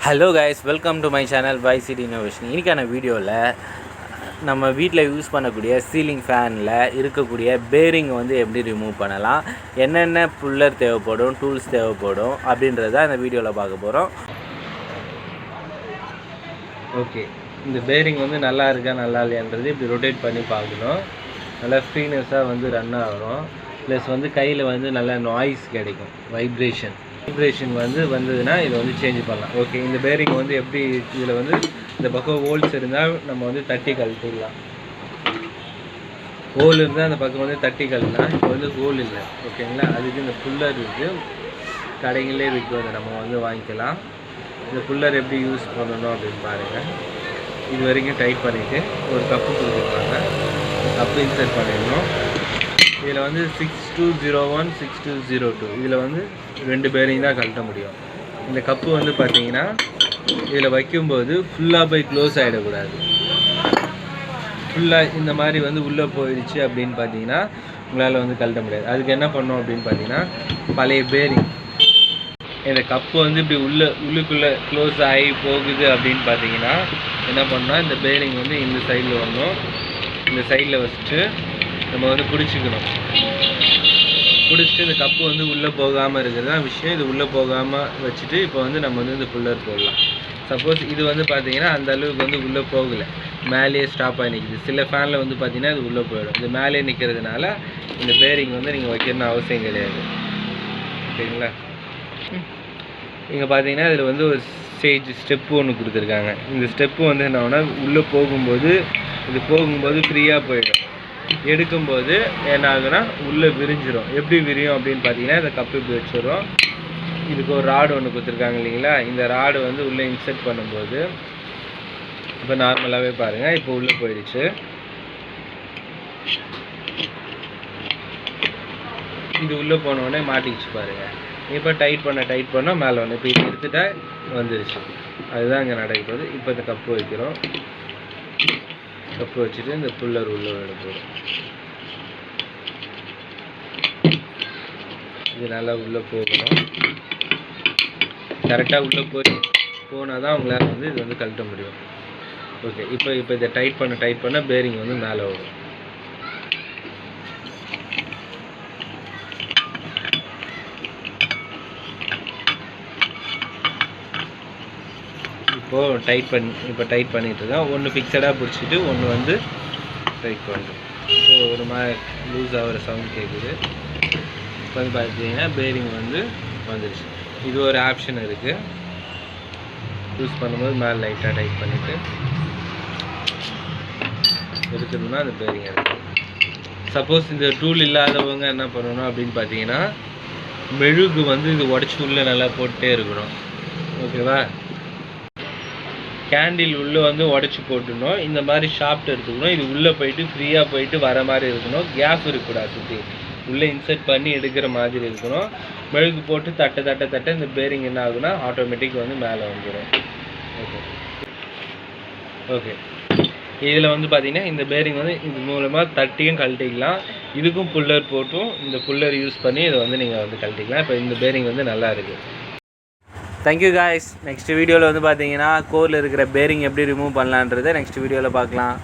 Hello guys, welcome to my channel YCD Innovation. இன்றைக்கான வீடியோவில் நம்ம வீட்டில் யூஸ் பண்ணக்கூடிய சீலிங் ஃபேனில் இருக்கக்கூடிய பேரிங் வந்து எப்படி ரிமூவ் பண்ணலாம், என்னென்ன புல்லர் தேவைப்படும், டூல்ஸ் தேவைப்படும் அப்படின்றத அந்த வீடியோவில் பார்க்க போகிறோம். ஓகே, இந்த பேரிங் வந்து நல்லா இருக்கா நல்லா இல்லையான்றது இப்படி ரொட்டேட் பண்ணி பார்க்கணும். நல்லா ஃப்ரீனஸாக வந்து ரன் ஆகும். ப்ளஸ் வந்து கையில் வந்து நல்லா நாய்ஸ் கிடைக்கும், வைப்ரேஷன் வந்து வந்ததுன்னா இதை வந்து சேஞ்ச் பண்ணலாம். ஓகே, இந்த பேரிங் வந்து எப்படி இதில் வந்து இந்த பக்கம் ஹோல்ஸ் இருந்தால் நம்ம வந்து தட்டி கழட்டிடலாம். ஹோல் இருந்தால் அந்த பக்கம் வந்து தட்டி கழட்டலாம். இப்போ வந்து ஹோல் இல்லை, ஓகேங்களா? அதுக்கு இந்த புல்லர் இருக்குது, கடைங்களே விற்கிறது, நம்ம வந்து வாங்கிக்கலாம். இந்த புல்லர் எப்படி யூஸ் பண்ணணும் அப்படின்னு பாருங்கள். இது வரைக்கும் டைட் பண்ணிவிட்டு ஒரு கப்பு கொடுத்துருப்பாங்க, கப்பு இன்சர்ட் பண்ணிடணும். இதில் வந்து 6201 6202 இதில் வந்து 2 பேரிங் தான் கழட்ட முடியும். இந்த கப்பு வந்து பார்த்தீங்கன்னா இதில் வைக்கும்போது ஃபுல்லாக போய் க்ளோஸ் ஆகிடக்கூடாது. ஃபுல்லாக இந்த மாதிரி வந்து உள்ளே போயிடுச்சு அப்படின்னு பார்த்தீங்கன்னா உங்களால் வந்து கழட்ட முடியாது. அதுக்கு என்ன பண்ணோம் அப்படின்னு பார்த்தீங்கன்னா, பழைய பேரிங் இந்த கப்பு வந்து இப்படி உள்ளுக்குள்ளே க்ளோஸ் ஆகி போகுது அப்படின்னு பார்த்தீங்கன்னா என்ன பண்ணால், இந்த பேரிங் வந்து இந்த சைடில் வரணும். இந்த சைடில் வச்சுட்டு நம்ம வந்து பிடிச்சிக்கணும். பிடிச்சிட்டு இந்த கப்பு வந்து உள்ளே போகாமல் இருக்கிறது தான் விஷயம். இது உள்ளே போகாமல் வச்சுட்டு இப்போ வந்து நம்ம வந்து இந்த புல்லர் போடலாம். சப்போஸ் இது வந்து பார்த்தீங்கன்னா அந்த அளவுக்கு வந்து உள்ளே போகலை, மேலேயே ஸ்டாப் ஆகி நிற்கிது. சில ஃபேனில் வந்து பார்த்தீங்கன்னா இது உள்ளே போயிடும். இது மேலே நிற்கிறதுனால இந்த பேரிங் வந்து நீங்கள் வைக்கணும்னு அவசியம் கிடையாது, ஓகேங்களா? இங்கே பார்த்தீங்கன்னா இதில் வந்து ஒரு ஸ்டெப்பு ஒன்று கொடுத்துருக்காங்க. இந்த ஸ்டெப்பு வந்து என்ன ஆகுனா, உள்ளே போகும்போது ஃப்ரீயாக போயிடும். எடுக்கும்போது என்ன ஆகுனா உள்ளே விரிஞ்சிடும். எப்படி விரியும் அப்படின்னு பார்த்தீங்கன்னா, இந்த கப்பு இப்படி வச்சிடும். இதுக்கு ஒரு ராடு ஒன்று கொடுத்துருக்காங்க இல்லைங்களா? இந்த ராடு வந்து உள்ளே இன்சர்ட் பண்ணும்போது இப்போ நார்மலாகவே பாருங்கள், இப்போ உள்ளே போயிடுச்சு. இது உள்ளே போனோடனே மாட்டிக்கிச்சு பாருங்கள். இப்போ டைட் பண்ண மேலே ஒன்று, இப்போ இது எடுத்துட்டா வந்துருச்சு. அதுதான் இங்கே நடக்குது. இப்போ இந்த கப்பு வைக்கிறோம். கப்பு வச்சுட்டு இந்த புல்லர் உள்ளே போடும். இது நல்லா உள்ளே போகணும். கரெக்டாக உள்ளே போனால் தான் உங்களால் வந்து இது வந்து கழட்ட முடியும். ஓகே, இப்போ இதை டைட் பண்ண பேரிங் வந்து மேலே வரும். இப்போ டைட் பண்ணிட்டு தான் ஒன்று ஃபிக்ஸடாக பிடிச்சிட்டு ஒன்று வந்து டைட் பண்ணுறோம். இப்போ ஒரு மாதிரி லூஸ் ஆகிற சவுண்ட் கேட்குது. இப்போ வந்து பார்த்தீங்கன்னா பேரிங் வந்து வந்துடுச்சு. இது ஒரு ஆப்ஷன் இருக்குது. யூஸ் பண்ணும்போது மேலே லைட்டாக டைட் பண்ணிவிட்டு எடுக்கணும்னா அந்த பேரிங் இருக்குது. சப்போஸ் இந்த டூல் இல்லாதவங்க என்ன பண்ணணும் அப்படின்னு பார்த்தீங்கன்னா, மெழுகு வந்து இது உடச்சி உள்ளே நல்லா போட்டே இருக்கணும், ஓகேவா? கேண்டில் உள்ளே வந்து உடச்சி போட்டுடணும். இந்த மாதிரி ஷாப்ட் எடுத்துக்கணும். இது உள்ளே போயிட்டு ஃப்ரீயாக போயிட்டு வர மாதிரி இருக்கணும். கேப் இருக்கக்கூடாது, சுற்றி உள்ளே இன்சர்ட் பண்ணி எடுக்கிற மாதிரி இருக்கணும். மெழுகு போட்டு தட்ட இந்த பேரிங் என்ன ஆகுனா ஆட்டோமேட்டிக் வந்து மேலே வந்துடும். ஓகே, இதில் வந்து பார்த்தீங்கன்னா இந்த பேரிங் வந்து இது மூலமாக தட்டியும் கழட்டிக்கலாம். இதுக்கும் புல்லர் போட்டும் இந்த புல்லர் யூஸ் பண்ணி இதை வந்து நீங்கள் வந்து கழட்டிக்கலாம். இப்போ இந்த பேரிங் வந்து நல்லா இருக்குது. Thank you guys. நெக்ஸ்ட் வீடியோவில் வந்து பார்த்தீங்கன்னா கோரில் இருக்கிற பேரிங் எப்படி ரிமூவ் பண்ணலான்றதை நெக்ஸ்ட் வீடியோவில் பார்க்கலாம்.